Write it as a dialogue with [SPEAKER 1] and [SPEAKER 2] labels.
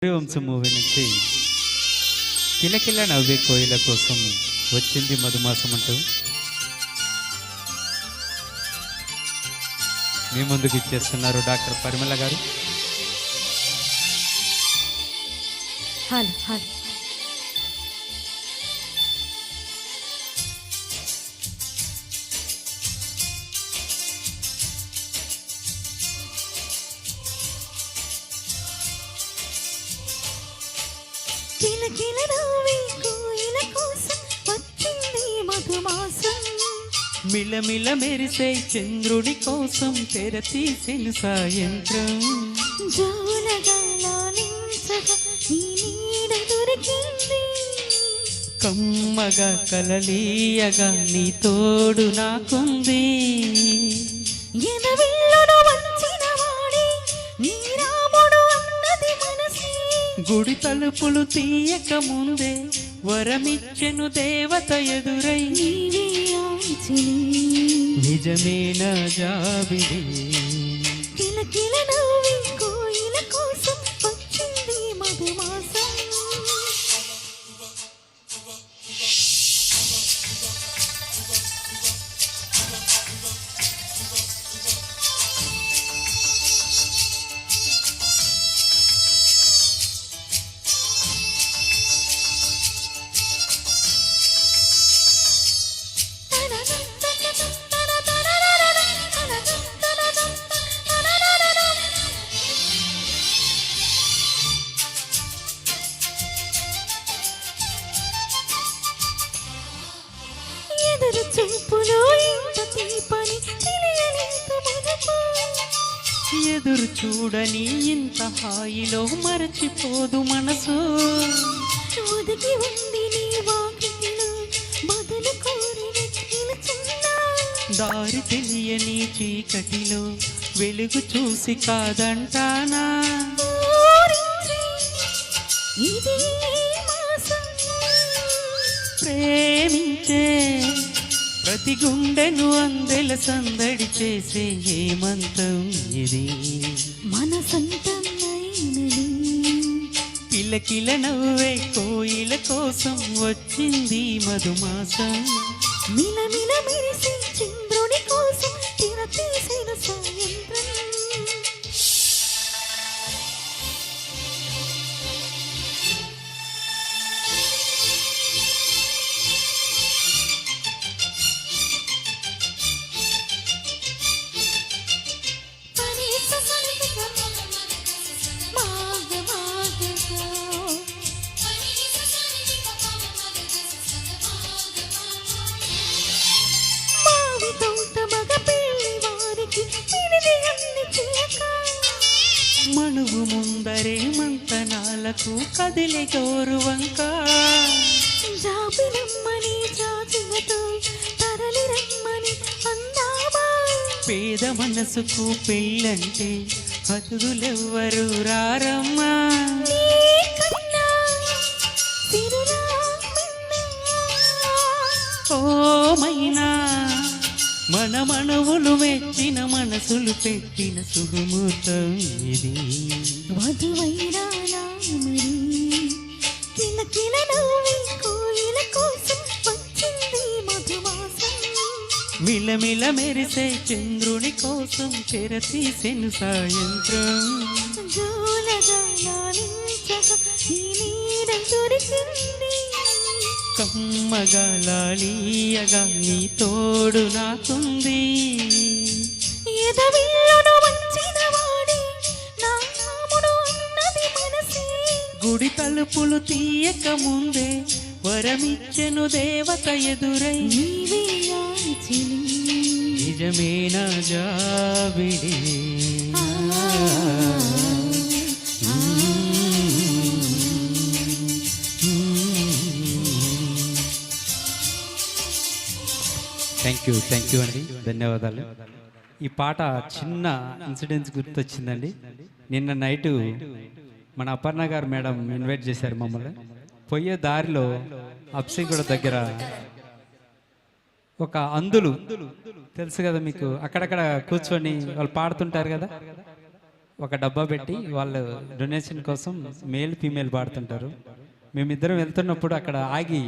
[SPEAKER 1] Suryavamsam movie నుంచి కిలకిల నవ్వే కోయిల కోసం వచ్చింది మధుమాసం అంటూ మీ ముందుకు ఇచ్చేస్తున్నారు డాక్టర్ పరిమళ గారు.
[SPEAKER 2] హలో హలో కిలకిల నవ్వే కోయిల కోసం వచ్చింది మధుమాసం.
[SPEAKER 1] మిలమిల మెరిసే చంద్రుడి కోసం తెర తీసిన సాయంత్రం.
[SPEAKER 2] జోలగా లాలించగా నీ నీడ దొరికింది.
[SPEAKER 1] కమ్మగా కలలీయగా నీ తోడు నాకుంది.
[SPEAKER 2] ఎనవిల్లును వంచిన వాడే నీ రాముడు అన్నది మనసే.
[SPEAKER 1] గుడి తలుపులు తీయక ముందే వరమిచ్చెను దేవత ఎదురై.
[SPEAKER 2] నీవే ఆంజలి
[SPEAKER 1] నిజమేనా జాబిలి.
[SPEAKER 2] కిలకిల నవ్వే కోయిల కోసం వచ్చింది మధుమాసం. ఎదురు చూపులో ఇంత తీపని తెలియలేదు మనకు.
[SPEAKER 1] ఎదురు చూడని ఇంత హాయిలో మరచిపోదు మనసు.
[SPEAKER 2] ఒదిగి ఉంది నీ వాకిటిలో బదులు కోరి నిలుచున్నా.
[SPEAKER 1] దారి తెలియని చీకటిలో వెలుగు చూసి కాదంటానా.
[SPEAKER 2] ఊరించి ఇది మాసం.
[SPEAKER 1] ప్రేమించే ప్రతి గుండెను అందెల సందడి చేసే హేమంతం ఇది.
[SPEAKER 2] మన సొంతమైనది.
[SPEAKER 1] కిలకిల నవ్వే కోయిల కోసం వచ్చింది మధుమాసం.
[SPEAKER 2] మిలమిల మెరిసి చంద్రుని కోసం తెర తీసిన సాయంత్రం.
[SPEAKER 1] మనువు ముందరే మంతనాలకు కదిలే గౌరవంక.
[SPEAKER 2] జాబిలమ్మని జాజులతో తరలి రమ్మని అందామా.
[SPEAKER 1] పేద మనసుకు పెళ్ళంటే అతుగులెవ్వరు రారమ్మా.
[SPEAKER 2] నీకన్నా సిరులా
[SPEAKER 1] ఓ మైనా మన మనవులు మెచ్చిన మనసులు పెట్టిన శుభముహూర్తం ఇది.
[SPEAKER 2] వధువైనా మరి కిలకిల నవ్వే కోయిల కోసం వచ్చింది మధుమాసం.
[SPEAKER 1] మిలమిల మెరిసే చంద్రుని కోసం తెర తీసెను సాయంత్రం.
[SPEAKER 2] జోలగా లాలించగా నీ నీడ దొరికింది.
[SPEAKER 1] కమ్మగా లాలీయగా నీ తోడు నాకుంది.
[SPEAKER 2] ఎదవిల్లును వంచిన వాడే నా రాముడు అన్నది మనసే.
[SPEAKER 1] గుడి తలుపులు తీయక ముందే వరమిచ్చెను దేవత ఎదురై.
[SPEAKER 2] నీవే ఆంజలి
[SPEAKER 1] నిజమేనా జాబిలి. థ్యాంక్ యూ అండి, ధన్యవాదాలు. ఈ పాట చిన్న ఇన్సిడెంట్స్ గుర్తొచ్చిందండి. నిన్న నైటు మన అపర్ణ గారు మేడం ఇన్వైట్ చేశారు మమ్మల్ని. పోయే దారిలో అప్సింగూడ దగ్గర ఒక అందులు తెలుసు కదా మీకు, అక్కడక్కడ కూర్చొని వాళ్ళు పాడుతుంటారు కదా, ఒక డబ్బా పెట్టి వాళ్ళు డొనేషన్ కోసం మేల్ ఫీమేల్ పాడుతుంటారు. మేమిద్దరం వెళ్తున్నప్పుడు అక్కడ ఆగి